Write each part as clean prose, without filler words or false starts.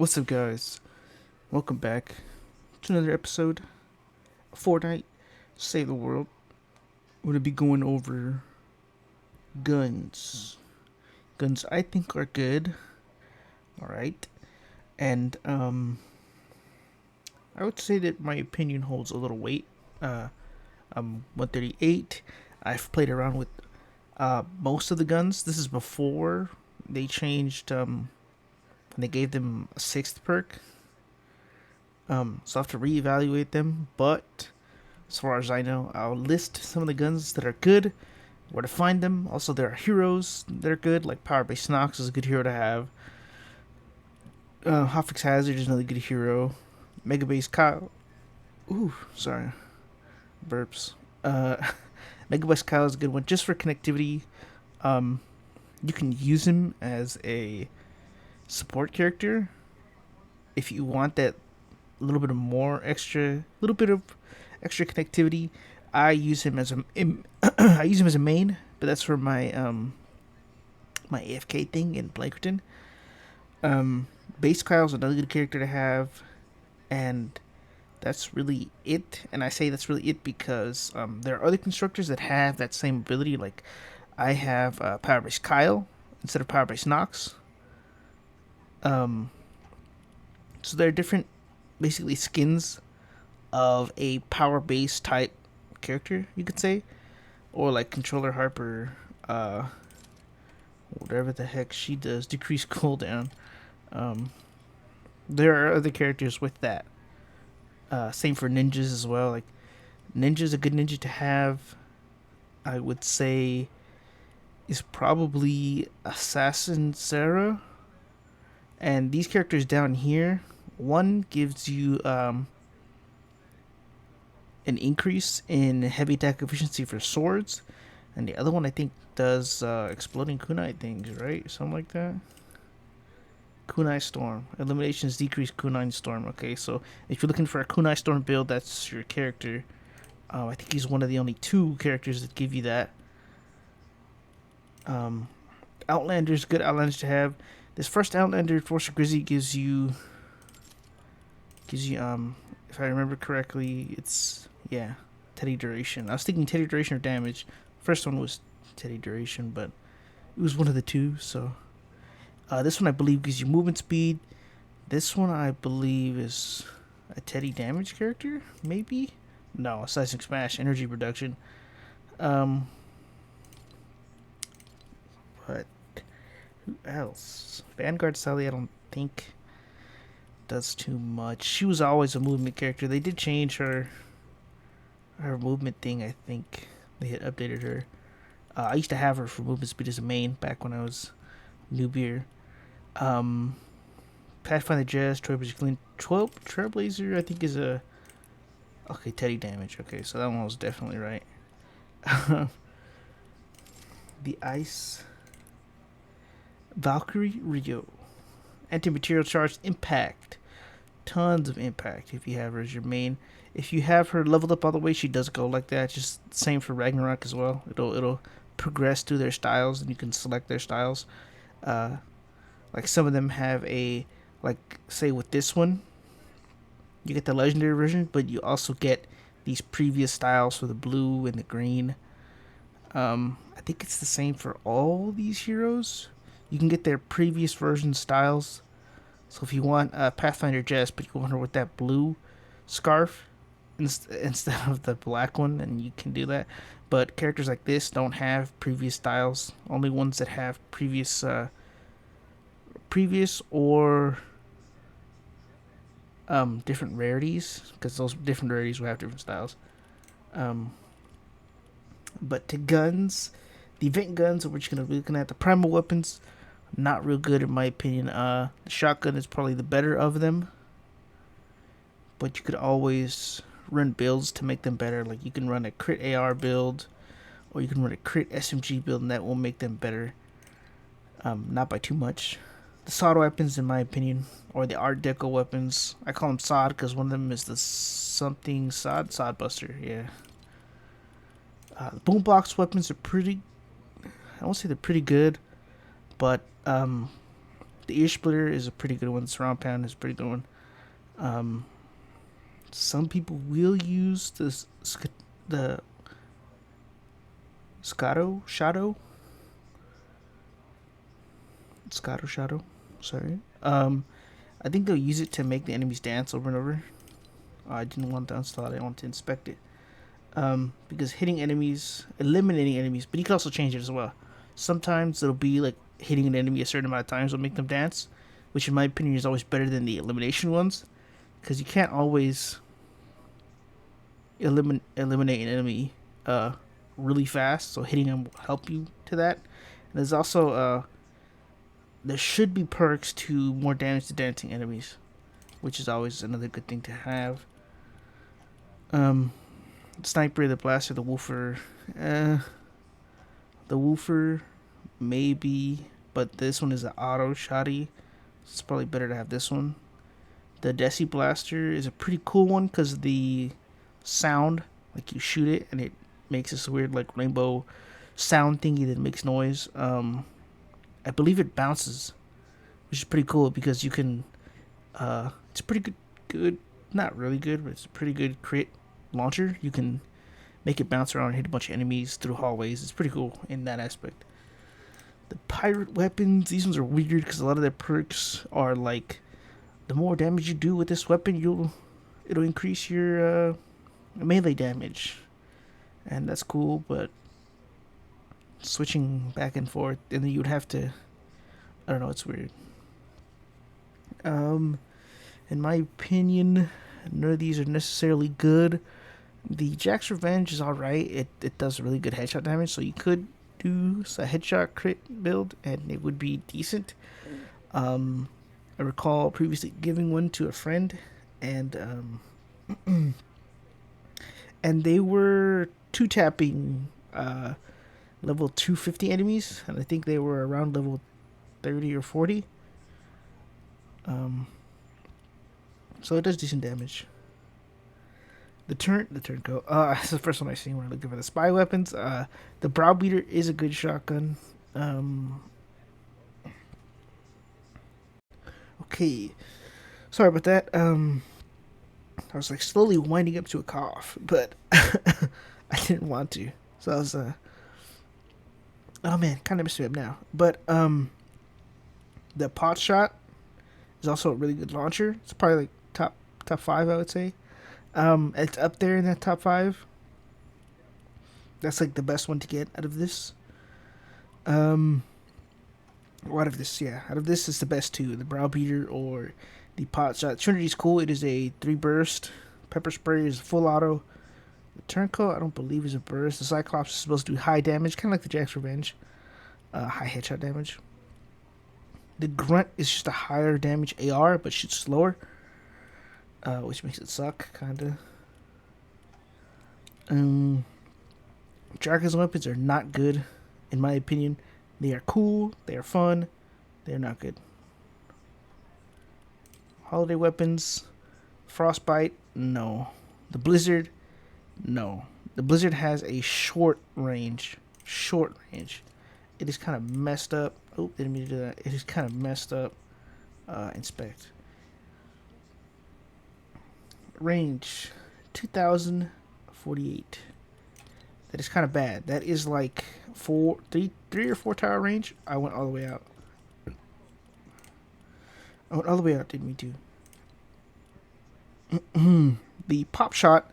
What's up, guys? Welcome back to another episode of Fortnite Save the World. We're gonna be going over guns. Guns I think are good. Alright. And, I would say that my opinion holds a little weight. I'm 138. I've played around with most of the guns. This is before they changed, when they gave them a sixth perk. So I have to reevaluate them, but as far as I know, I'll list some of the guns that are good, where to find them. Also, there are heroes that are good, like Power Base Nox is a good hero to have. Hotfix Hazard is another good hero. Mega Base Kyle. Ooh, sorry. Burps. Uh, Mega Base Kyle is a good one just for connectivity. Um, you can use him as a support character if you want that little bit of more extra, little bit of extra connectivity. I use him as a I use him as a main, but that's for my AFK thing in Blankerton. Base Kyle's another good character to have, and that's really it. And I say that's really it because there are other constructors that have that same ability. Like I have Power Base Kyle instead of Power Base Nox. Um, so there are different, basically skins of a power base type character, you could say, or like Controller Harper, whatever the heck she does, decrease cooldown. Um, there are other characters with that. Same for ninjas as well. Like ninja's a good ninja to have. I would say is probably Assassin Sarah, and these characters down here. One gives you an increase in heavy attack efficiency for swords, and the other one I think does exploding kunai things, right? Something like that. Kunai Storm. Eliminations decrease Kunai Storm. Okay, so if you're looking for a Kunai Storm build, that's your character. I think he's one of the only two characters that give you that. Um, Outlander's good Outlanders to have. This first Outlander, Forcer Grizzly, gives you if I remember correctly, it's yeah, Teddy Duration. I was thinking Teddy Duration or damage. First one was Teddy Duration, but it was one of the two. So this one I believe gives you movement speed. This one I believe is a Teddy damage character, maybe. No, Seismic Smash, energy reduction. Um, but who else? Vanguard Sally, I don't think does too much. She was always a movement character. They did change her movement thing. I think they had updated her. I used to have her for movement speed as a main back when I was newbier. Um, Pathfinder Jazz, Trailblazer, I think is a okay Teddy damage. Okay, so that one was definitely right. The Ice Valkyrie Rio, anti-material charge impact, tons of impact if you have her as your main. If you have her leveled up all the way, she does go like that. Just same for Ragnarok as well. It'll progress through their styles, and you can select their styles. Uh, like some of them have a like say with this one, you get the legendary version, but you also get these previous styles for the blue and the green. I think it's the same for all these heroes. You can get their previous version styles. So if you want Pathfinder Jess, but you want her with that blue scarf instead of the black one, then you can do that. But characters like this don't have previous styles. Only ones that have previous or different rarities, because those different rarities will have different styles. Um, but to guns, the event guns, which you're gonna be looking at, the primal weapons, not real good in my opinion. The shotgun is probably the better of them, but you could always run builds to make them better. Like you can run a crit AR build, or you can run a crit SMG build, and that will make them better. Not by too much. The SOD weapons, in my opinion, or the Art Deco weapons, I call them SOD because one of them is the something SOD Buster. Yeah. The boombox weapons are pretty. I won't say they're pretty good, but The ear splitter is a pretty good one. The surround pound is a pretty good one. Um, some people will use the Scotto Shadow. Sorry. I think they'll use it to make the enemies dance over and over. I didn't want to install it. I want to inspect it. Because hitting enemies, eliminating enemies, but you can also change it as well. Sometimes it'll be like hitting an enemy a certain amount of times will make them dance, which in my opinion is always better than the elimination ones, because you can't always eliminate an enemy really fast. So hitting them will help you to that. And there's also there should be perks to more damage to dancing enemies, which is always another good thing to have. The sniper, the blaster, the woofer. The woofer, maybe, but this one is an auto shotty. So it's probably better to have this one. The Desi blaster is a pretty cool one because the sound, like you shoot it and it makes this weird like rainbow sound thingy that makes noise. I believe it bounces, which is pretty cool because you can. It's pretty good, not really good, but it's a pretty good crit launcher. You can make it bounce around and hit a bunch of enemies through hallways. It's pretty cool in that aspect. The pirate weapons, these ones are weird because a lot of their perks are like, the more damage you do with this weapon, it'll increase your melee damage, and that's cool. But switching back and forth, and then you'd have to, I don't know, it's weird. In my opinion, none of these are necessarily good. The Jack's Revenge is alright. It does really good headshot damage, so you could do a headshot crit build, and it would be decent. I recall previously giving one to a friend, and and they were two tapping level 250 enemies, and I think they were around level 30 or 40. So it does decent damage. The turncoat. It's the first one I've seen when I looked for the spy weapons. The Browbeater is a good shotgun. Okay, sorry about that. I was like slowly winding up to a cough, but I didn't want to. So I was oh man, kind of messed me up now. But the pot shot is also a really good launcher. It's probably like top 5, I would say. It's up there in that top 5. That's like the best one to get out of this. Out of this, yeah. Out of this is the best two, the Browbeater or the pot shot. Trinity's cool. It is a 3 burst. Pepper spray is full auto. The turncoat, I don't believe, is a burst. The Cyclops is supposed to do high damage, kind of like the Jack's Revenge. High headshot damage. The Grunt is just a higher damage AR, but shoots slower, which makes it suck, kinda. Jargon's weapons are not good, in my opinion. They are cool, they are fun, they're not good. Holiday weapons, Frostbite, no. The Blizzard, no. The Blizzard has a short range. It is kind of messed up. Oh, didn't mean to do that. It is kind of messed up. Inspect. Range 2048. That is kind of bad. That is like three or four tower range. I went all the way out. Didn't mean to. The pop shot.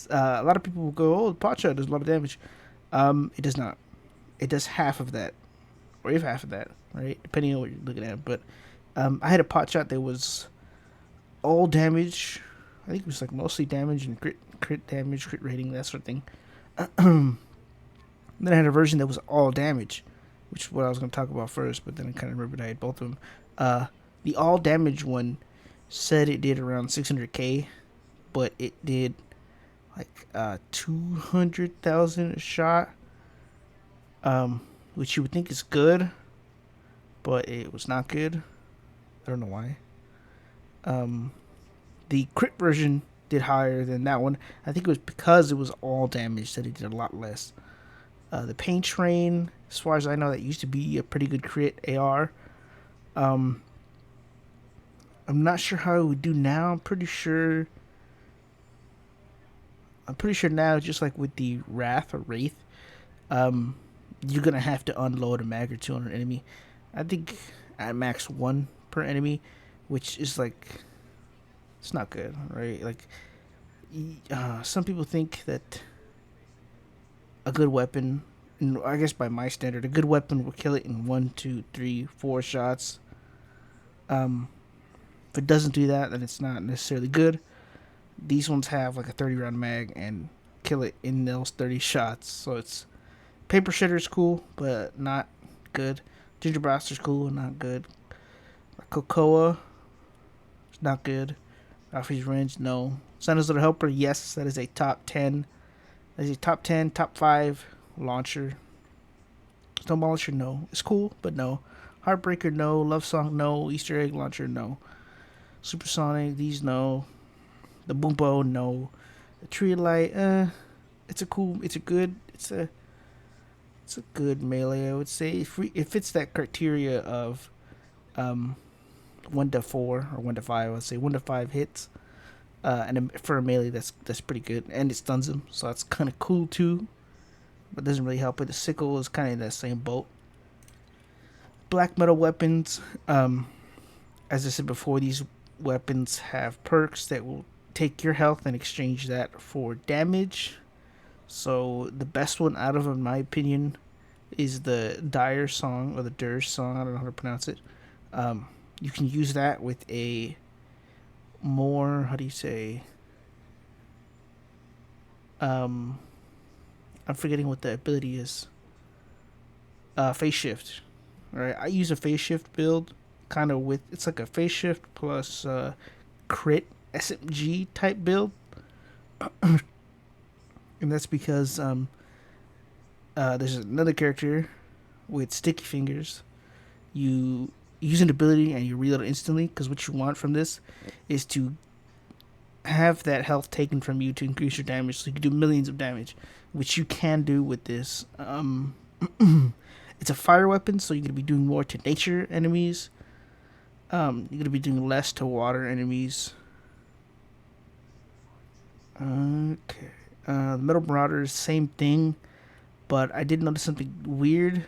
A lot of people will go, "Oh, the pop shot does a lot of damage." It does not. It does half of that, or if half of that, right? Depending on what you're looking at. But I had a pot shot that was all damage. I think it was like mostly damage and crit damage, crit rating, that sort of thing. Then I had a version that was all damage, which is what I was going to talk about first, but then I kind of remembered I had both of them. The all damage one said it did around 600k, but it did like 200,000 a shot, which you would think is good, but it was not good. I don't know why. The crit version did higher than that one. I think it was because it was all damage that it did a lot less. The Paint Train, as far as I know, that used to be a pretty good crit AR. Um, I'm not sure how it would do now. I'm pretty sure now, just like with the Wrath or Wraith, um, you're gonna have to unload a mag or two on an enemy. I think at max one per enemy, which is like it's not good, right? Like some people think that a good weapon, and I guess by my standard, a good weapon will kill it in one, two, three, four shots. Um, if it doesn't do that, then it's not necessarily good. These ones have like a 30 round mag and kill it in those 30 shots. So it's Paper Shredder's cool, but not good. Ginger Blaster's cool, not good. Cocoa, it's not good. Alfie's Range, no. Santa's Little Helper, yes, that is a top 10. That is a top 10, top 5 launcher. Snowballer, no. It's cool, but no. Heartbreaker, no. Love Song, no. Easter Egg Launcher, no. Supersonic, these, no. The Boombo, no. The Tree Light, it's a good melee, I would say. It fits that criteria of 1 to 4 or 1 to 5. I would say 1 to 5 hits. And for a melee, that's pretty good. And it stuns him, so that's kind of cool too. But doesn't really help it. The Sickle is kind of in that same boat. Black metal weapons. As I said before, these weapons have perks that will take your health and exchange that for damage. So the best one out of them, in my opinion, is the Dire song or the Dirge song. I don't know how to pronounce it. You can use that with a more, how do you say? I'm forgetting what the ability is. Phase shift. Right, I use a phase shift build, kind of with it's like a phase shift plus crit SMG type build, and that's because there's another character with sticky fingers. You use an ability and you reload it instantly, because what you want from this is to have that health taken from you to increase your damage, so you can do millions of damage, which you can do with this. It's a fire weapon, so you're gonna be doing more to nature enemies. You're gonna be doing less to water enemies. Okay. The Metal Marauders, same thing, but I did notice something weird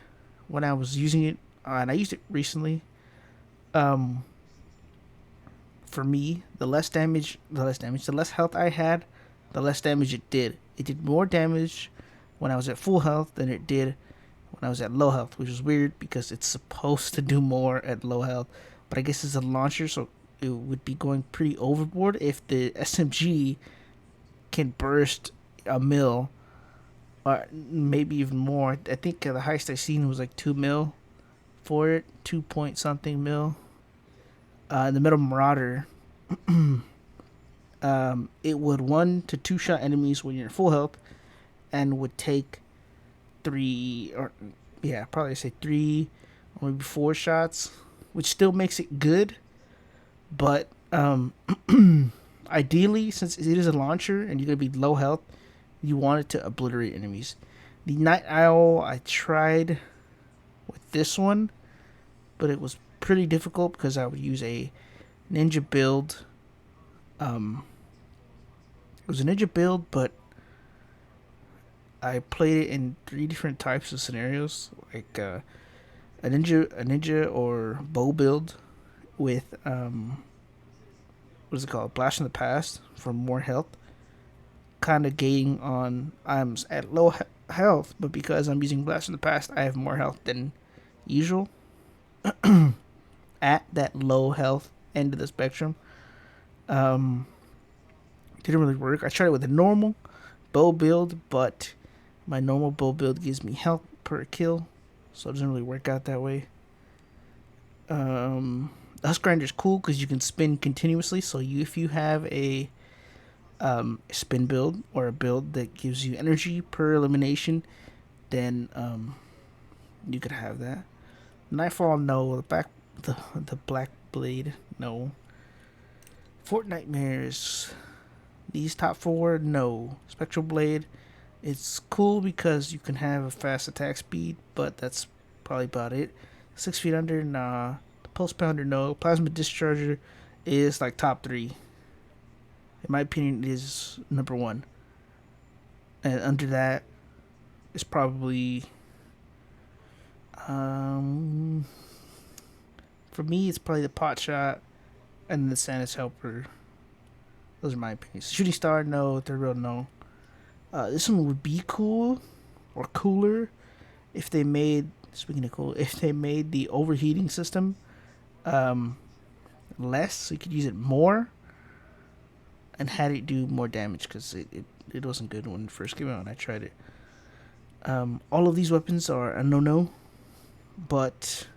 when I was using it, and I used it recently. Um, for me, the less health I had, the less damage it did. It did more damage when I was at full health than it did when I was at low health, which is weird because it's supposed to do more at low health. But I guess it's a launcher, so it would be going pretty overboard if the SMG can burst a mil, or maybe even more. I think the highest I seen was like 2 mil for it, 2 point something mil. The Metal Marauder, it would 1 to 2 shot enemies when you're full health, and would take 3 or probably say 3 or maybe 4 shots, which still makes it good. But ideally, since it is a launcher and you're gonna be low health, you want it to obliterate enemies. The Night Owl, I tried with this one, but it was pretty difficult because I would use a ninja build. It was a ninja build, but I played it in 3 different types of scenarios, like a ninja or bow build with what is it called, Blast in the Past for more health. Kind of gating on I'm at low health, but because I'm using Blast in the Past, I have more health than usual at that low health end of the spectrum. Didn't really work. I tried it with a normal bow build, but my normal bow build gives me health per kill, so it doesn't really work out that way. Husk Grinder is cool because you can spin continuously. So if you have a spin build or a build that gives you energy per elimination, then you could have that. Nightfall, no. The Black Blade, no. Fortnite Nightmares, these top 4, no. Spectral Blade, it's cool because you can have a fast attack speed, but that's probably about it. 6 feet under, nah. Pulse Pounder, no. Plasma Discharger is like top 3. In my opinion, it is number 1. And under that is probably for me it's probably the Pot Shot and the Santa's Helper. Those are my opinions. Shooting Star, no. Third Rail, no. This one would be cool or cooler if they made, speaking of cool, if they made the overheating system less, so you could use it more and had it do more damage, because it wasn't good when it first came out and I tried it. All of these weapons are a no-no, but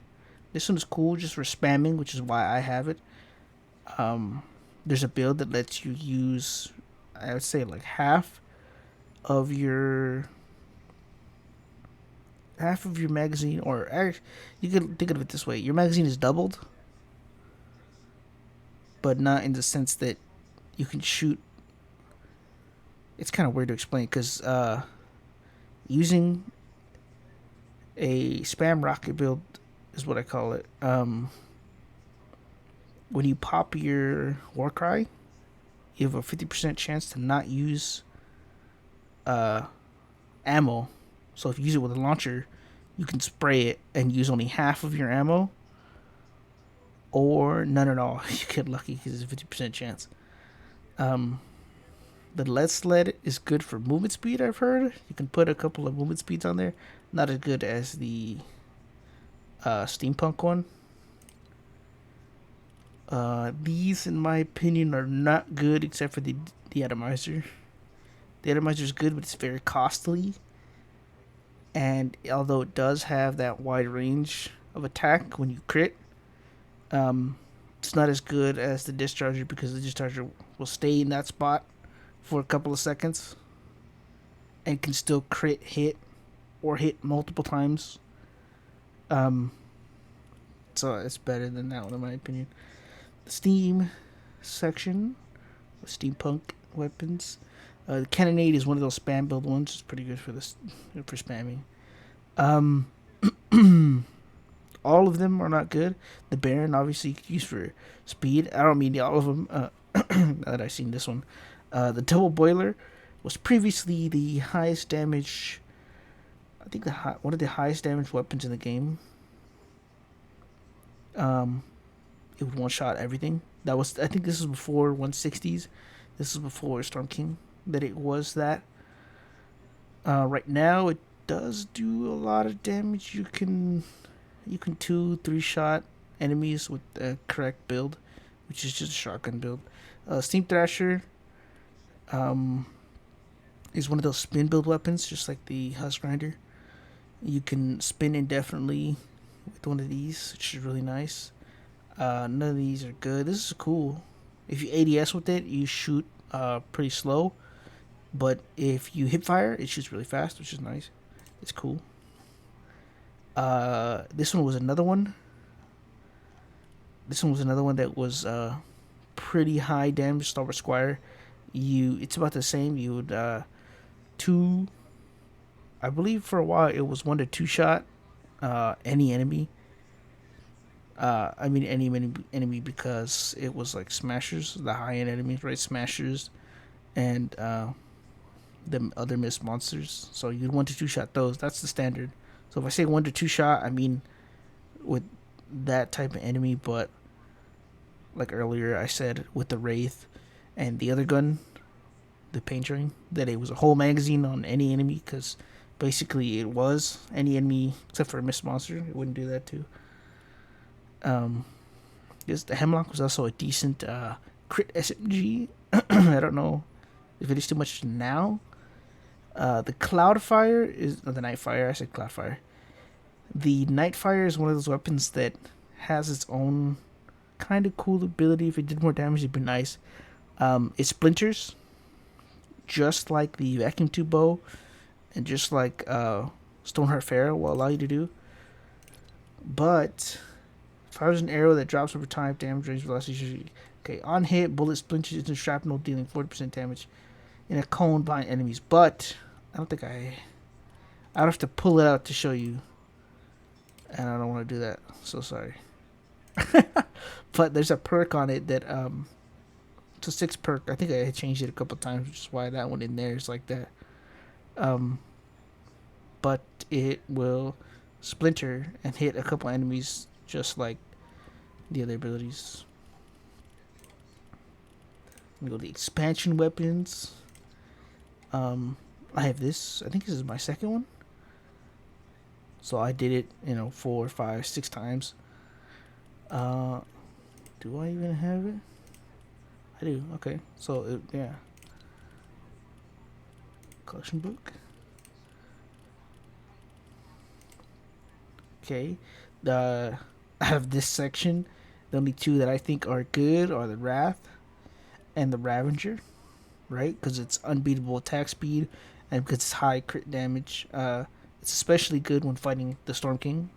this one is cool just for spamming, which is why I have it. There's a build that lets you use, I would say, like half of your magazine, or you could think of it this way: your magazine is doubled, but not in the sense that you can shoot. It's kind of weird to explain, because using a spam rocket build is what I call it. When you pop your war cry, you have a 50% chance to not use ammo. So if you use it with a launcher, you can spray it and use only half of your ammo, or none at all. You get lucky because it's a 50% chance. The lead sled is good for movement speed, I've heard. You can put a couple of movement speeds on there. Not as good as the steampunk one. These, in my opinion, are not good except for the atomizer. The atomizer is good, but it's very costly. And although it does have that wide range of attack when you crit, it's not as good as the discharger, because the discharger will stay in that spot for a couple of seconds and can still crit hit or hit multiple times. So it's better than that one, in my opinion. The Steam section of steampunk weapons. The Cannonade is one of those spam build ones. It's pretty good for this, for spamming. All of them are not good. The Baron, obviously, you could use for speed. I don't mean all of them. Now that I've seen this one. The Double Boiler was previously the highest damage, I think one of the highest damage weapons in the game. It would one-shot everything. I think this was before 160s. This is before Storm King that it was that. Right now, it does do a lot of damage. You can 2-3 shot enemies with the correct build, which is just a shotgun build. Steam Thrasher is one of those spin build weapons, just like the Husk Grinder. You can spin indefinitely with one of these, which is really nice. None of these are good. This is cool. If you ADS with it, you shoot pretty slow, but if you hip fire, it shoots really fast, which is nice. It's cool. This one was another one. This one was another one that was pretty high damage. Stalwart Squire. It's about the same. You would I believe for a while it was 1 to 2 shot any enemy. I mean any enemy, because it was like smashers, the high end enemies, right? Smashers and the other mist monsters. So you'd 1 to 2 shot those. That's the standard. So if I say 1 to 2 shot, I mean with that type of enemy. But like earlier I said, with the Wraith and the other gun, the Pain Train, that it was a whole magazine on any enemy, because basically it was any enemy except for a mist monster. It wouldn't do that too. The Hemlock was also a decent crit SMG. I don't know if it is too much now. The Cloudfire is the Nightfire. I said Cloudfire. The Nightfire is one of those weapons that has its own kind of cool ability. If it did more damage, it'd be nice. It splinters, just like the vacuum tube bow, and just like Stoneheart Pharaoh will allow you to do. But fires an arrow that drops over time, damage range, velocity. Okay, on hit, bullet splinters into shrapnel, dealing 40% damage in a cone behind enemies. But I don't think I'd have to pull it out to show you, and I don't want to do that. So sorry. But there's a perk on it that it's a 6 perk. I think I changed it a couple times, which is why that one in there is like that. Um, but it will splinter and hit a couple enemies just like the other abilities. We go to the expansion weapons. I have this. I think this is my second one. So I did it, 4, 5, 6 times. Uh, do I even have it? I do. Okay. So yeah. Collection book. Okay. The Out of this section, the only two that I think are good are the Wrath and the Ravager, right? Because it's unbeatable attack speed and because it's high crit damage. It's especially good when fighting the Storm King.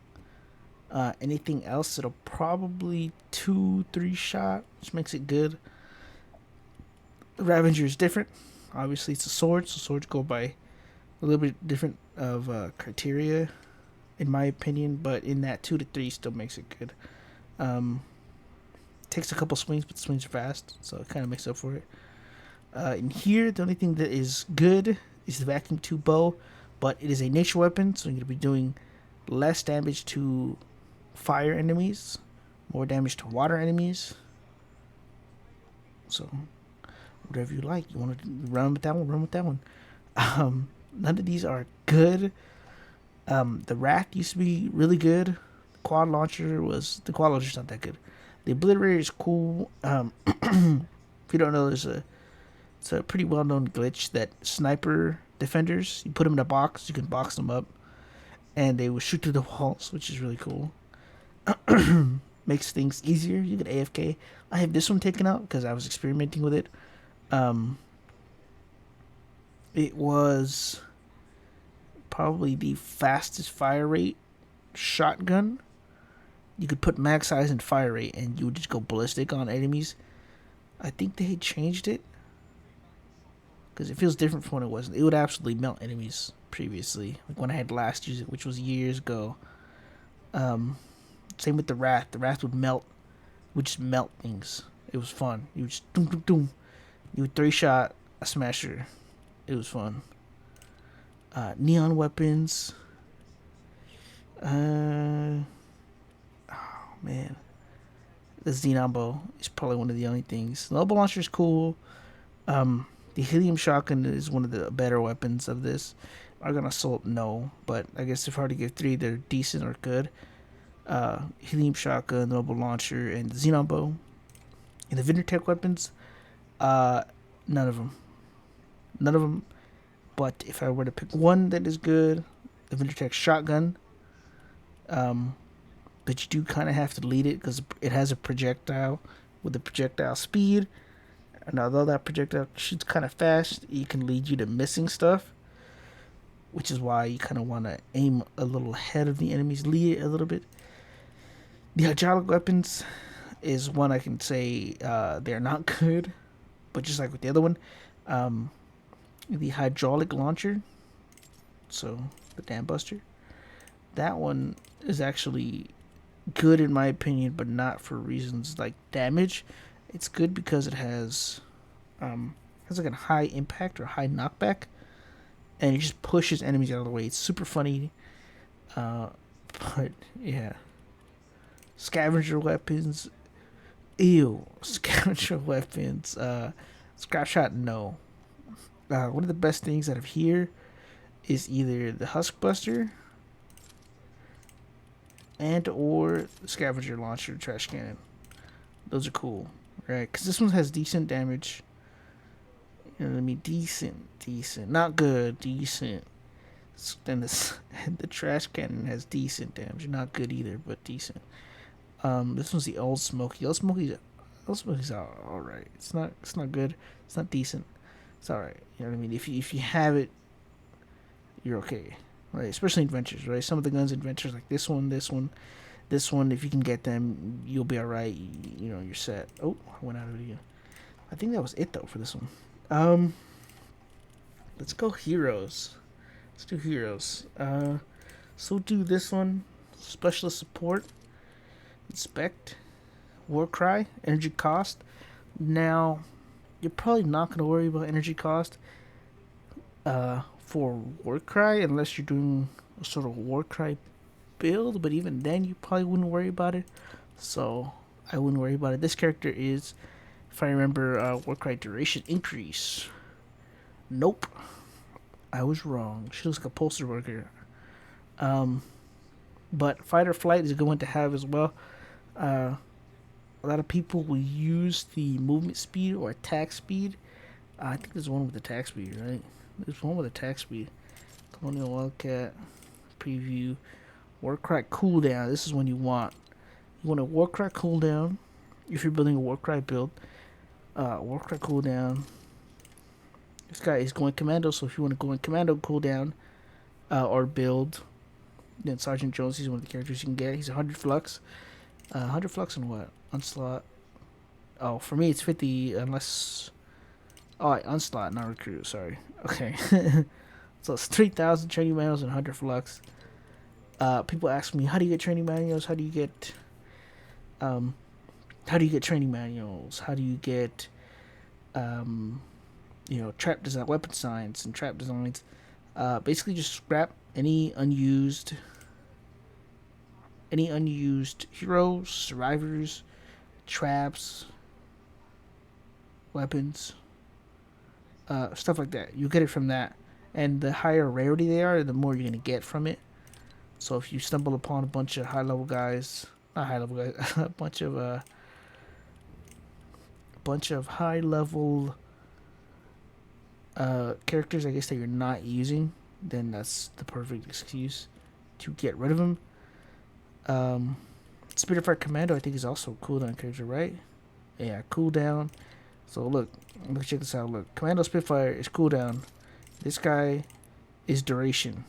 Anything else, it'll probably 2-3 shot, which makes it good. The Ravager is different. Obviously, it's a sword, so swords go by a little bit different of criteria, in my opinion. But in that 2-3 still makes it good. Takes a couple swings, but the swings are fast, so it kind of makes up for it. In here, the only thing that is good is the vacuum tube bow, but it is a nature weapon, so you're going to be doing less damage to fire enemies, more damage to water enemies. So, whatever you like. You want to run with that one, run with that one. None of these are good. The Wrath used to be really good. The quad launcher's not that good. The Obliterator is cool. If you don't know, it's a pretty well known glitch that sniper defenders, you put them in a box, you can box them up, and they will shoot through the walls, which is really cool. Makes things easier. You can AFK. I have this one taken out because I was experimenting with it. It was probably the fastest fire rate shotgun. You could put max size and fire rate, and you would just go ballistic on enemies. I think they changed it because it feels different from when it was. It would absolutely melt enemies previously, like when I had last used it, which was years ago. Same with the Wrath. The Wrath would just melt things. It was fun. You would just doom doom doom. You would 3-shot a smasher. It was fun. Neon weapons. Oh man, the Xenon bow is probably one of the only things. The Noble launcher is cool. The helium shotgun is one of the better weapons of this. Argon assault, no, but I guess if I were to give 3, they're decent or good. Helium shotgun, the Noble launcher, and the Xenon bow. And the Vindertech weapons, none of them. None of them. But if I were to pick one that is good, the Vindertech shotgun. But you do kind of have to lead it because it has a projectile with the projectile speed. And although that projectile shoots kind of fast, it can lead you to missing stuff, which is why you kind of want to aim a little ahead of the enemies, lead it a little bit. The hydraulic weapons is one I can say they're not good, but just like with the other one, the hydraulic launcher, so the Dam Buster, that one is actually good in my opinion, but not for reasons like damage. It's good because it has like a high impact or high knockback, and it just pushes enemies out of the way. It's super funny, but yeah. Scavenger weapons, ew. Scavenger weapons, scrap shot, no. One of the best things out of here is either the Husk Buster and or the Scavenger launcher, trash cannon. Those are cool, right? Because this one has decent damage. You know what I mean? Decent, not good, decent. Then the trash cannon has decent damage, not good either, but decent. This one's the Old Smoky. Old Smoky's all right. It's not good. It's not decent. It's all right. You know what I mean? If you have it, you're okay, right? Especially in adventures, right? Some of the guns in adventures like this one. If you can get them, you'll be all right. You're set. Oh, I went out of it again. I think that was it though for this one. Let's go heroes. Let's do heroes. So do this one. Specialist support. Inspect. War Cry, energy cost. Now, you're probably not going to worry about energy cost for War Cry unless you're doing a sort of War Cry build, but even then, you probably wouldn't worry about it. So, I wouldn't worry about it. This character is, if I remember, War Cry duration increase. Nope. I was wrong. She looks like a poster worker. But fight or flight is a good one to have as well. A lot of people will use the movement speed or attack speed. I think there's one with attack speed, right? There's one with attack speed. Colonial Wildcat preview. Warcry cooldown. This is when you want. You want a Warcry cooldown if you're building a Warcry build. Warcry cooldown. This guy is going commando, so if you want to go in commando cooldown or build, then Sergeant Jones, he's one of the characters you can get. He's 100 flux. 100 flux on what? Onslaught. Oh, for me it's 50 unless... Oh, onslaught, not recruit, sorry. Okay. So it's 3,000 training manuals and 100 flux. People ask me, how do you get training manuals? How do you get training manuals? How do you get trap design, weapon science and trap designs? Basically just scrap any unused heroes, survivors, traps, weapons, stuff like that. You get it from that, and the higher rarity they are, the more you're gonna get from it. So if you stumble upon a bunch of high level guys, not high level guys, a bunch of high level characters, I guess, that you're not using, then that's the perfect excuse to get rid of them. Spitfire Commando, I think, is also a cooldown character, right? Yeah, cooldown. So look, check this out. Look, Commando Spitfire is cooldown. This guy is duration.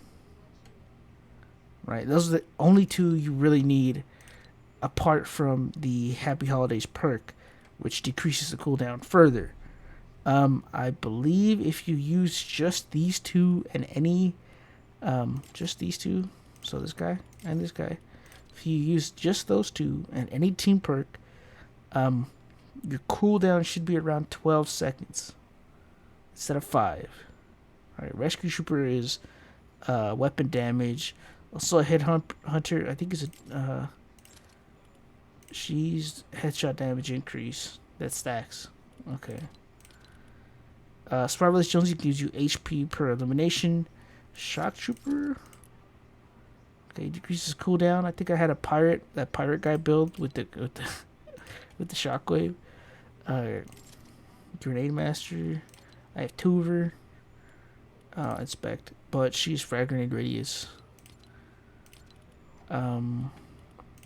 Right, those are the only two you really need, apart from the Happy Holidays perk, which decreases the cooldown further. I believe if you use just these two and any, just these two, so this guy and this guy, if you use just those two and any team perk, your cooldown should be around 12 seconds instead of 5. Alright, Rescue Trooper is weapon damage. Also a Headhunter, I think is she's headshot damage increase that stacks. Okay. Sparkless Jonesy gives you HP per elimination. Shock Trooper. Okay, decreases cooldown. I think I had that pirate guy build with the with the shockwave. Grenade Master. I have two of her. Inspect, but she's frag grenade radius.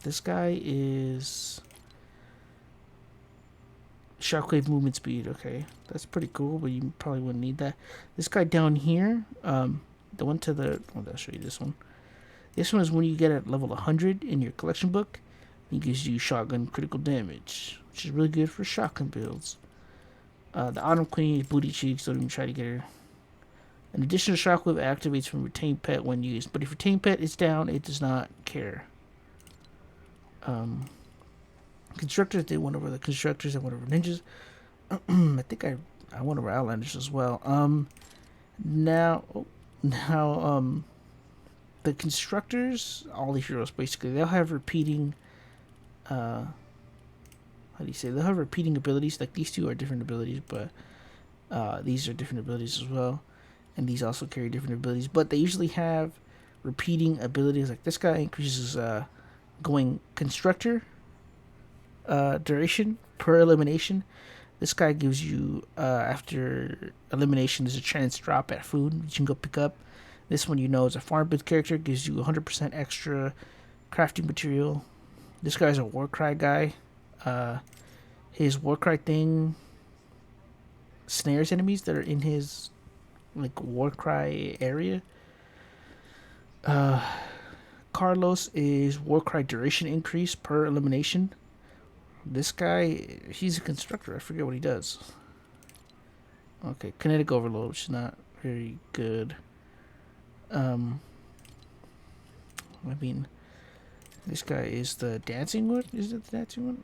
This guy is shockwave movement speed. Okay, that's pretty cool, but you probably wouldn't need that. This guy down here, the one to the, I'll show you this one. This one is when you get at level 100 in your collection book. It gives you shotgun critical damage, which is really good for shotgun builds. The Autumn Queen is booty cheeks. Don't even try to get her. An additional shockwave activates from retained pet when used, but if retained pet is down, it does not care. Constructors, they went over the constructors and went over ninjas. I think I went over outlanders as well. Now the constructors, all the heroes basically, they'll have repeating. How do you say? They'll have repeating abilities. Like these two are different abilities, but these are different abilities as well, and these also carry different abilities. But they usually have repeating abilities. Like this guy increases going constructor duration per elimination. This guy gives you after elimination, there's a chance drop at food that you can go pick up. This one, is a farm build character, gives you 100% extra crafting material. This guy's a Warcry guy. His Warcry thing snares enemies that are in his Warcry area. Carlos is Warcry duration increase per elimination. This guy, he's a constructor. I forget what he does. Okay, kinetic overload, which is not very good. This guy is the dancing one. Is it the dancing one?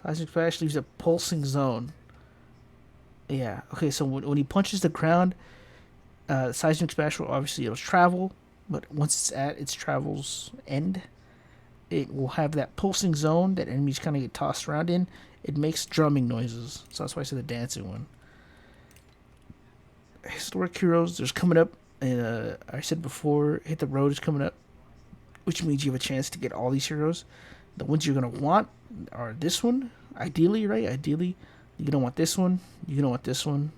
Seismic Splash leaves a pulsing zone. Yeah. Okay. So when he punches the ground, Seismic Splash will obviously it'll travel, but once it's at its travel's end, it will have that pulsing zone that enemies kind of get tossed around in. It makes drumming noises, so that's why I said the dancing one. Historic heroes, there's coming up, and I said before, Hit the Road is coming up, which means you have a chance to get all these heroes. The ones you're gonna want are this one, ideally, right? Ideally, you're gonna want this one. You're gonna want this one,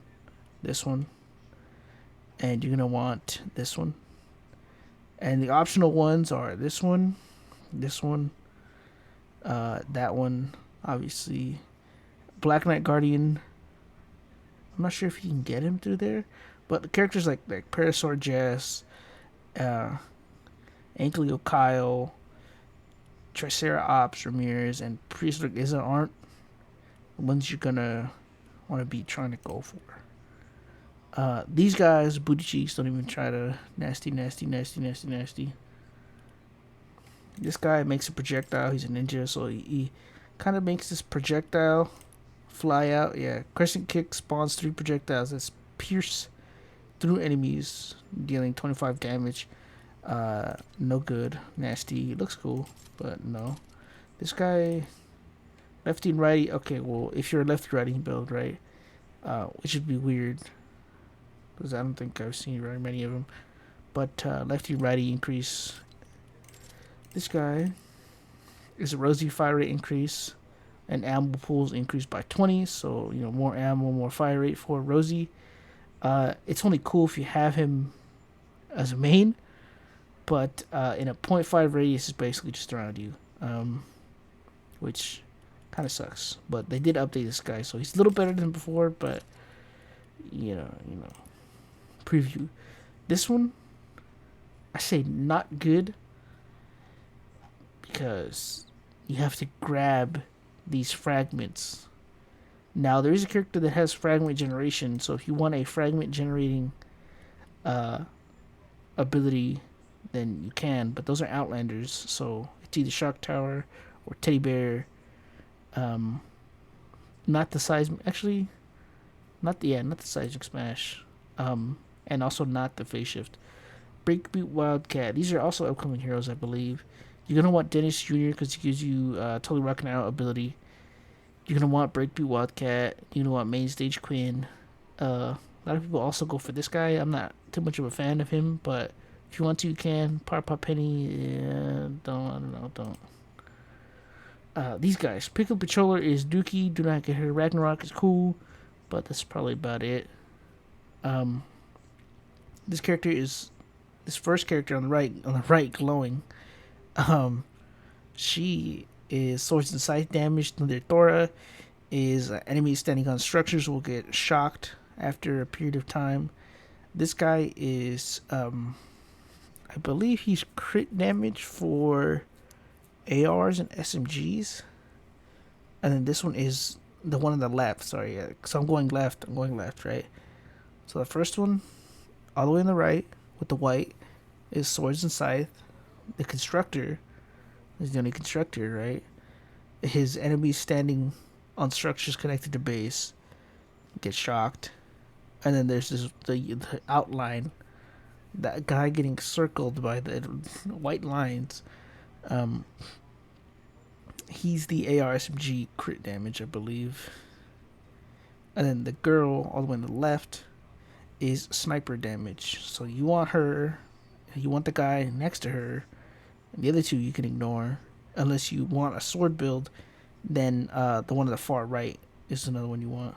and you're gonna want this one. And the optional ones are this one, that one, obviously. Black Knight Guardian. I'm not sure if you can get him through there, but the characters like Parasaur Jess, Ankylo Kyle, Triceratops Ramirez, and Priest Iza aren't the ones you're gonna want to be trying to go for. These guys, booty cheeks, don't even try to nasty. This guy makes a projectile. He's a ninja, so he kind of makes this projectile fly out. Yeah, Crescent Kick spawns 3 projectiles that pierce through enemies, dealing 25 damage. No good. Nasty. Looks cool, but no. This guy, lefty and righty. Okay, well, if you're a lefty-righty build, right, which would be weird, because I don't think I've seen very many of them. But lefty-righty increase. This guy is a Rosie fire rate increase, and ammo pools increased by 20. So more ammo, more fire rate for Rosie. It's only cool if you have him as a main, but in a 0.5 radius is basically just around you, which kind of sucks. But they did update this guy, so he's a little better than before. But preview. This one, I say not good, because you have to grab these fragments. Now, there is a character that has fragment generation, so if you want a fragment generating ability, then you can, but those are Outlanders, so it's either Shark Tower or Teddy Bear. Not the size, actually, not the Seismic Smash, and also not the Phase Shift. Breakbeat Wildcat, these are also upcoming heroes, I believe. You're going to want Dennis Jr. because he gives you Totally Rockin' Out ability. You're going to want Breakbeat Wildcat. You're going to want Main Stage Quinn. A lot of people also go for this guy. I'm not too much of a fan of him, but if you want to, you can. Pop Penny, don't. These guys. Pickle Patroller is Dookie. Do Not Get Her. Ragnarok is cool, but that's probably about it. This character is this first character on the right, glowing. She is Swords and Scythe damage. Their Thora is enemies standing on structures will get shocked after a period of time. This guy is, I believe he's crit damage for ARs and SMGs. And then this one is the one on the left. Sorry, because I'm going left, right? So the first one, all the way on the right, with the white, is Swords and Scythe. The Constructor is the only Constructor, right? His enemies standing on structures connected to base get shocked. And then there's the outline, that guy getting circled by the white lines. He's the ARSMG crit damage, I believe. And then the girl all the way on the left is sniper damage. So you want her, you want the guy next to her, and the other two you can ignore unless you want a sword build. Then the one on the far right is another one you want.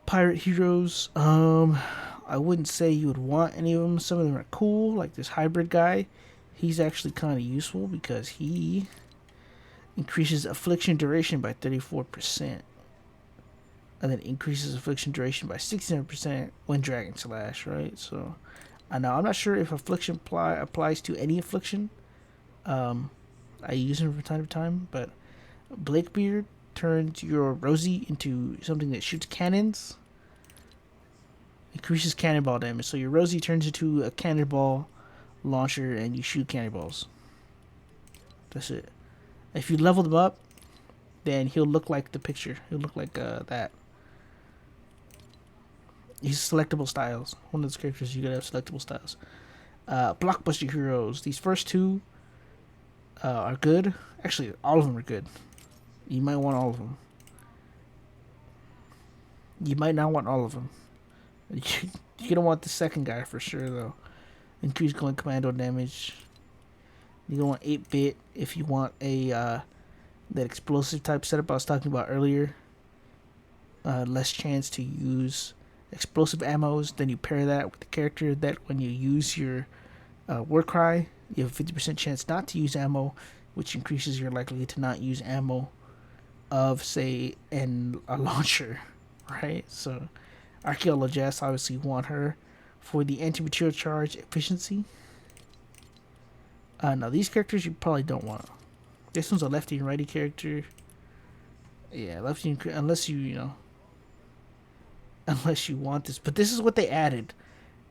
Pirate heroes, I wouldn't say you would want any of them. Some of them are cool, like this hybrid guy. He's actually kind of useful because he increases affliction duration by 34%. And then increases affliction duration by 67% when Dragon Slash, right? So, now I'm not sure if affliction applies to any affliction. I use him from time to time, but Blakebeard turns your Rosie into something that shoots cannons. Increases cannonball damage. So your Rosie turns into a cannonball launcher and you shoot cannonballs. That's it. If you level them up, then he'll look like the picture. He'll look like that. He's selectable styles. One of those characters you gotta have selectable styles. Blockbuster heroes. These first two are good. Actually, all of them are good. You might want all of them. You might not want all of them. You're gonna want the second guy for sure, though. Increased going commando damage. You're gonna want 8-bit if you want a that explosive type setup I was talking about earlier. Less chance to use explosive ammos. Then you pair that with the character that when you use your war cry, you have a 50% chance not to use ammo, which increases your likelihood to not use ammo of, say, a launcher, right? So archaeologists obviously want her for the anti-material charge efficiency. Now these characters you probably don't want. This one's a lefty and righty character. Yeah, lefty and unless you unless you want this. But this is what they added.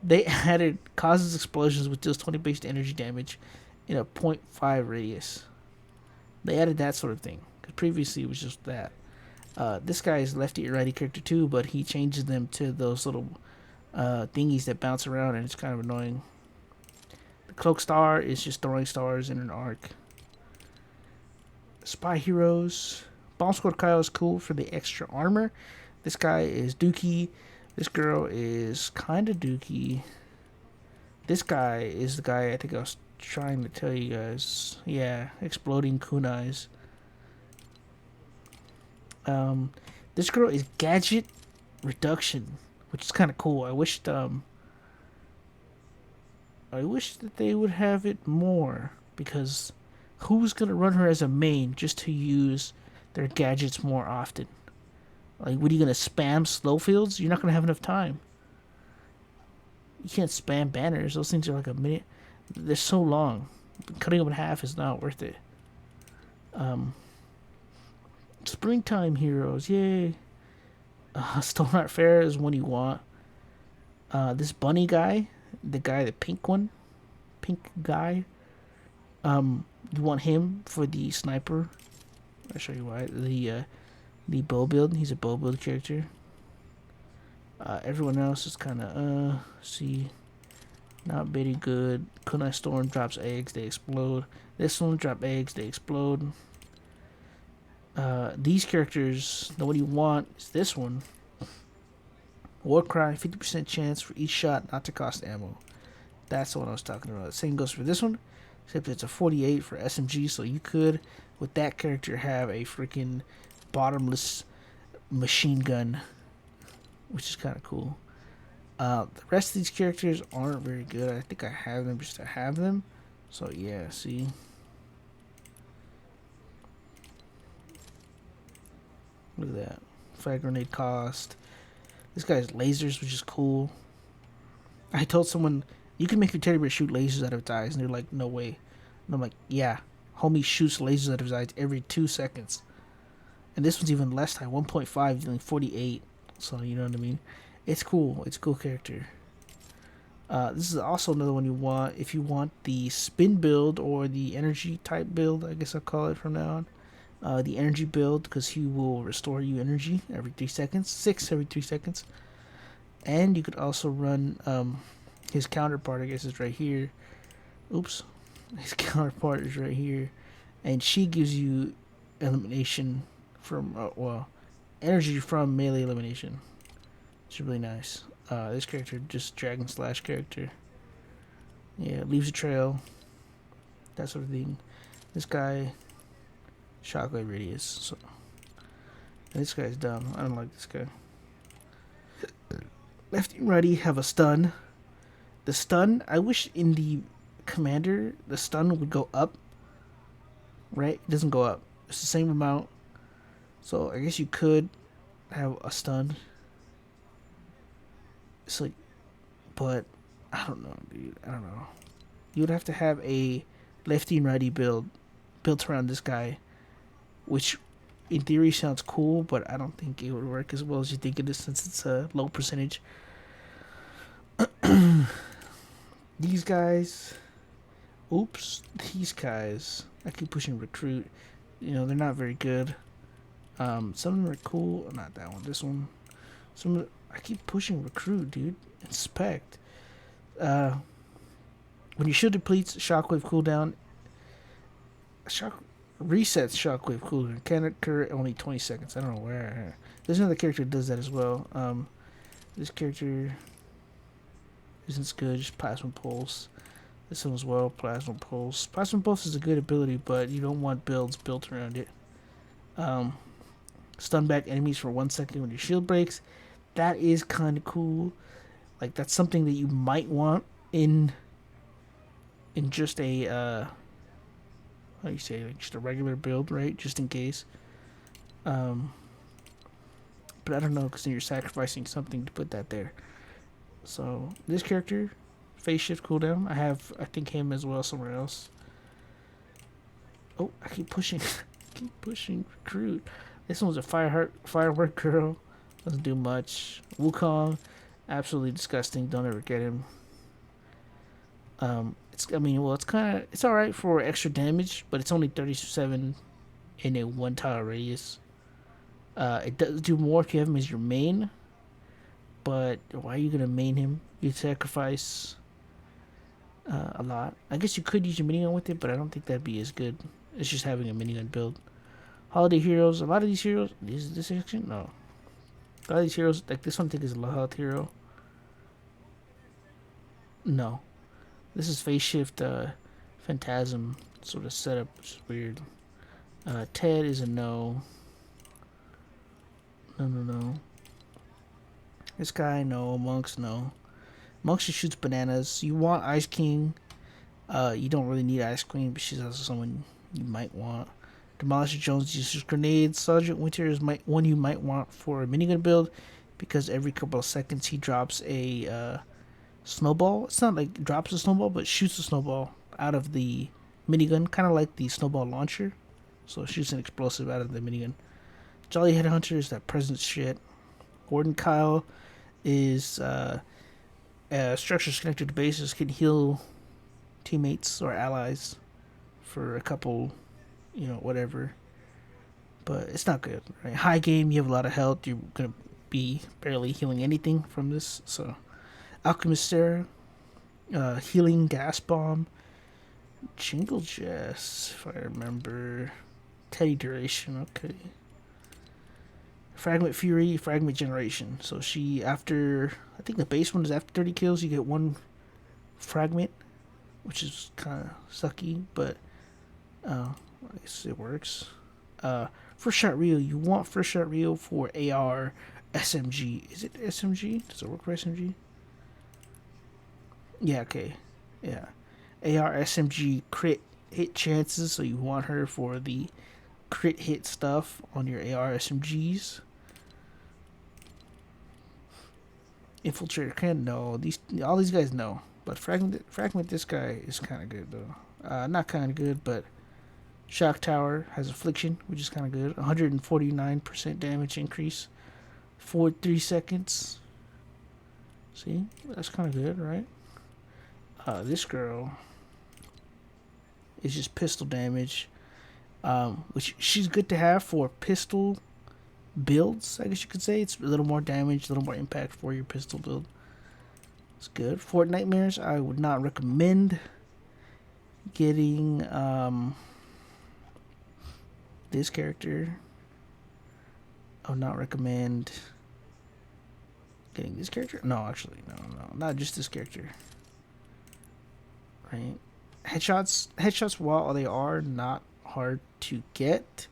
They added causes explosions with deals 20 base energy damage in a 0.5 radius. They added that sort of thing. Because previously it was just that. This guy is lefty and righty character too, but he changes them to those little thingies that bounce around, and it's kind of annoying. The cloak star is just throwing stars in an arc. Spy heroes. Bomb Squad Kyle is cool for the extra armor. This guy is dookie. This girl is kind of dookie. This guy is the guy I think I was trying to tell you guys. Yeah, exploding kunais. This girl is gadget reduction, which is kind of cool. I wish that they would have it more, because who's gonna run her as a main just to use their gadgets more often? Like, what are you gonna spam slow fields? You're not gonna have enough time. You can't spam banners. Those things are like a minute. They're so long. Cutting them in half is not worth it. Springtime heroes, yay! Still not fair is one you want. This bunny guy, the pink guy. You want him for the sniper. I'll show you why. The bow build. He's a bow build character. Everyone else is kind of see, not very good. Kunai Storm drops eggs, they explode. This one drop eggs, they explode. These characters, the one you want is this one. Warcry, 50% chance for each shot not to cost ammo. That's the one I was talking about. Same goes for this one, except it's a 48 for SMG, so you could, with that character, have a freaking bottomless machine gun, which is kind of cool. The rest of these characters aren't very good. I think I have them just to have them. So yeah, see. Look at that. Frag grenade cost. This guy's lasers, which is cool. I told someone, you can make your teddy bear shoot lasers out of its eyes, and they're like, no way. And I'm like, yeah. Homie shoots lasers out of his eyes every 2 seconds. And this one's even less high, 1.5, dealing 48. So, you know what I mean? It's cool. It's a cool character. This is also another one you want if you want the spin build or the energy type build, I guess I'll call it from now on. The energy build, because he will restore you energy every 3 seconds. 6 every 3 seconds. And you could also run his counterpart, I guess, is right here. Oops. His counterpart is right here. And she gives you elimination from, energy from melee elimination. It's really nice. This character, just Dragon Slash character. Yeah, leaves a trail. That sort of thing. This guy, shockwave radius. So, this guy's dumb. I don't like this guy. Lefty and righty have a stun. The stun, I wish in the commander, the stun would go up. Right? It doesn't go up. It's the same amount. So, I guess you could have a stun. It's like, but I don't know, dude. I don't know. You would have to have a lefty and righty build built around this guy, which in theory sounds cool, but I don't think it would work as well as you think it is, since it's a low percentage. These guys, I keep pushing recruit. You know, they're not very good. Some of them are cool. Not that one. This one. I keep pushing recruit, dude. Inspect. Uh, when your shield depletes, shockwave cooldown. Shock resets shockwave cooldown. Can occur only 20 seconds. I don't know where. There's another character that does that as well. This character isn't good. Just plasma pulse. This one as well. Plasma pulse. Plasma pulse is a good ability, but you don't want builds built around it. Stun back enemies for 1 second when your shield breaks. That is kind of cool. Like that's something that you might want in just a how do you say, like just a regular build, right? Just in case. But I don't know, because then you're sacrificing something to put that there. So this character, phase shift cooldown. I think him as well somewhere else. Oh, I keep pushing, keep pushing recruit. This one's a firework girl. Doesn't do much. Wukong, absolutely disgusting. Don't ever get him. It's it's all right for extra damage, but it's only 37 in a 1 tile radius. It does do more if you have him as your main, but why are you gonna main him? You sacrifice a lot. I guess you could use your minigun with it, but I don't think that'd be as good. It's just having a minigun build. Holiday heroes. A lot of these heroes. Is this section? No. A lot of these heroes, like this one, I think is a low health hero. No. This is phase shift phantasm sort of setup, which is weird. Ted is a no. No. This guy, no. Monks, no. Monks just shoots bananas. You want Ice King. You don't really need Ice Queen, but she's also someone you might want. Demolisher Jones uses grenades. Sergeant Winter is one you might want for a minigun build, because every couple of seconds he drops a snowball. It's not like drops a snowball, but shoots a snowball out of the minigun, kind of like the snowball launcher. So it shoots an explosive out of the minigun. Jolly Headhunter is that presence shit. Gordon Kyle is structures connected to bases, can heal teammates or allies for a couple, whatever. But it's not good, right? High game, you have a lot of health. You're gonna be barely healing anything from this. So, Alchemist Sarah, healing gas bomb, Jingle Jess, if I remember. Teddy duration, okay. Fragment Fury, Fragment Generation. So she, after, I think the base one is after 30 kills, you get 1 fragment, which is kind of sucky, but I guess it works. First shot reel, you want first shot reel for AR SMG. Is it SMG? Does it work for SMG? Yeah, okay. Yeah. AR SMG crit hit chances, so you want her for the crit hit stuff on your AR SMGs. Infiltrator can no. All these guys know. But fragment this guy is kind of good though. Not kind of good, but Shock Tower has Affliction, which is kind of good. 149% damage increase for 3 seconds. See, that's kind of good, right? This girl is just pistol damage, which she's good to have for pistol builds, I guess you could say. It's a little more damage, a little more impact for your pistol build. It's good. Fort Nightmares, I would not recommend getting this character. I would not recommend getting this character. No, actually, no, not just this character. Right? Headshots, while they are not hard to get,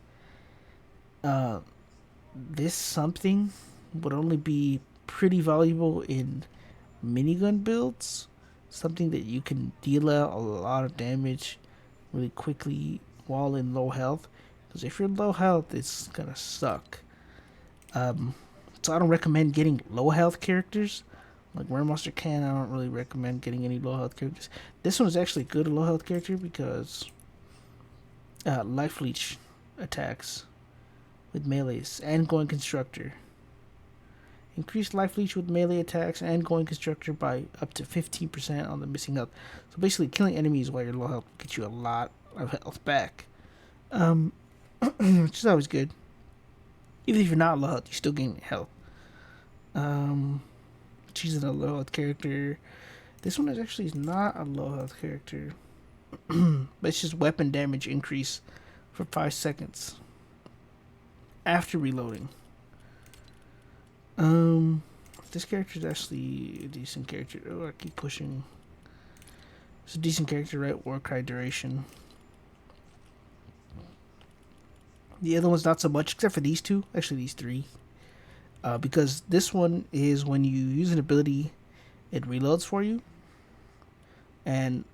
this something would only be pretty valuable in minigun builds. Something that you can deal out a lot of damage really quickly while in low health. Because if you're low health, it's gonna suck. So I don't recommend getting low health characters. Like Monster Can, I don't really recommend getting any low health characters. This one is actually a good low health character because Life Leech attacks with melees and Going Constructor. Increase Life Leech with melee attacks and Going Constructor by up to 15% on the missing health. So basically, killing enemies while you're low health will get you a lot of health back. Which is always good. Even if you're not low health, you still gain health. She's a low health character. This one is actually not a low health character, but it's just weapon damage increase for 5 seconds after reloading. This character is actually a decent character. Oh, I keep pushing. It's a decent character, right? Warcry duration. The other one's not so much, except for these two. Actually, these three. Because this one is when you use an ability, it reloads for you. And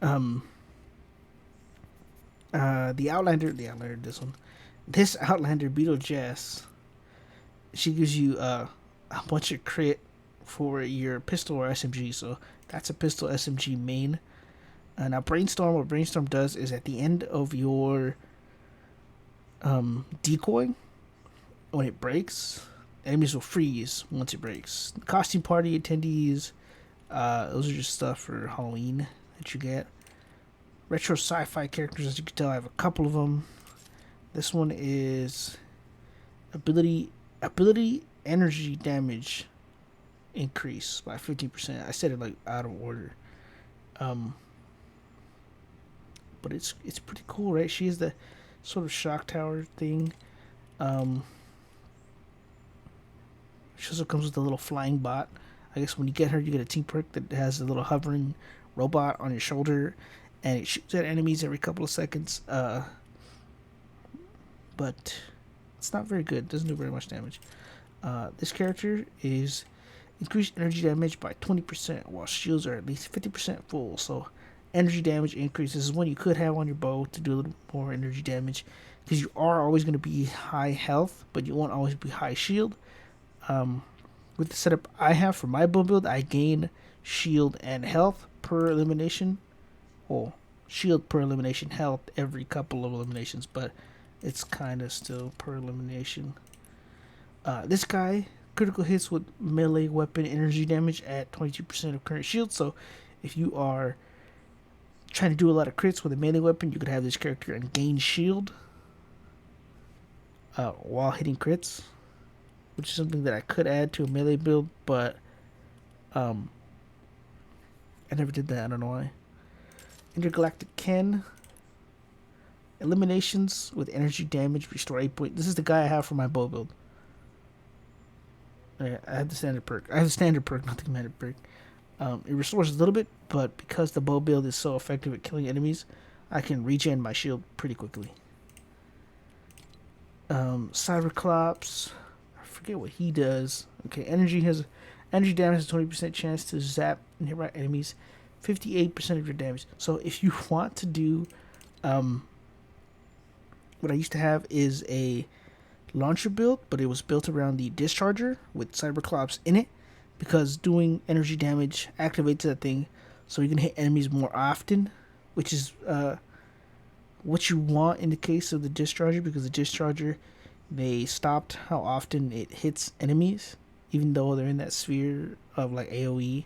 the Outlander, this Outlander Beetle Jess, she gives you a bunch of crit for your pistol or SMG. So that's a pistol SMG main. Now Brainstorm, what Brainstorm does is at the end of your decoy, when it breaks, enemies will freeze once it breaks. Costume party attendees, those are just stuff for Halloween that you get. Retro sci-fi characters, as you can tell, I have a couple of them. This one is ability energy damage increase by 15%. I said it like out of order. But it's pretty cool, right? She is the sort of shock tower thing. She also comes with a little flying bot. I guess when you get her, you get a team perk that has a little hovering robot on your shoulder, and it shoots at enemies every couple of seconds. But it's not very good. It doesn't do very much damage. This character is increased energy damage by 20% while shields are at least 50% full. So energy damage increases is one you could have on your bow to do a little more energy damage, because you are always going to be high health, but you won't always be high shield. With the setup I have for my bow build, I gain shield and health per elimination. Well, shield per elimination, health every couple of eliminations, but it's kind of still per elimination. This guy, critical hits with melee weapon energy damage at 22% of current shield. So if you are trying to do a lot of crits with a melee weapon, you could have this character and gain shield while hitting crits, which is something that I could add to a melee build, but I never did that. I don't know why. Intergalactic Ken. Eliminations with energy damage restore 8 points. This is the guy I have for my bow build. I have the standard perk. I have the standard perk, not the commanded perk. It restores a little bit, but because the bow build is so effective at killing enemies, I can regen my shield pretty quickly. Cyberclops. I forget what he does. Okay, energy damage has a 20% chance to zap nearby enemies, 58% of your damage. So if you want to do, what I used to have is a launcher build, but it was built around the discharger with Cyberclops in it, because doing energy damage activates that thing, so you can hit enemies more often, which is what you want in the case of the discharger, because the discharger, they stopped how often it hits enemies, even though they're in that sphere of like AoE.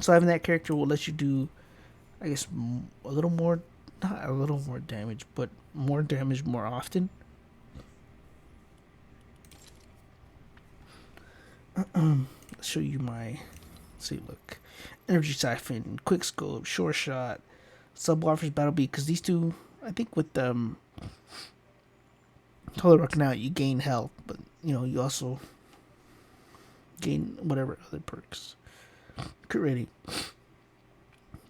So having that character will let you do, I guess, a little more, not a little more damage, but more damage more often. Let's show you my, let's see, look. Energy Siphon, Quick Scope, Sure Shot, Subwoofers, Battle Beat, because these two, I think with Totally Rocking Out, you gain health, but, you know, you also gain whatever other perks. Get ready.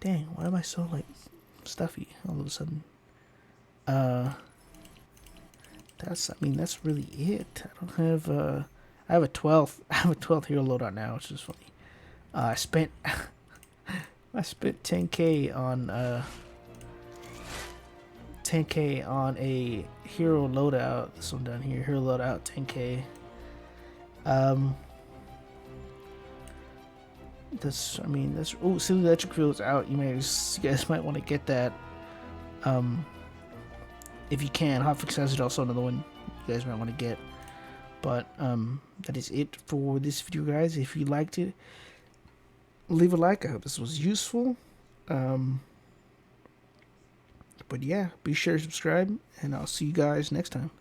Dang, why am I so, like, stuffy all of a sudden? That's really it. I don't have, I have a 12th hero loadout now, which is funny. I spent 10k on 10k on a hero loadout. This one down here, hero loadout, 10k. That's oh, Silly Electric Field's out. You guys might want to get that. If you can, Hotfix has it, also another one you guys might want to get. But that is it for this video, guys. If you liked it, leave a like. I hope this was useful. But yeah, be sure to subscribe, and I'll see you guys next time.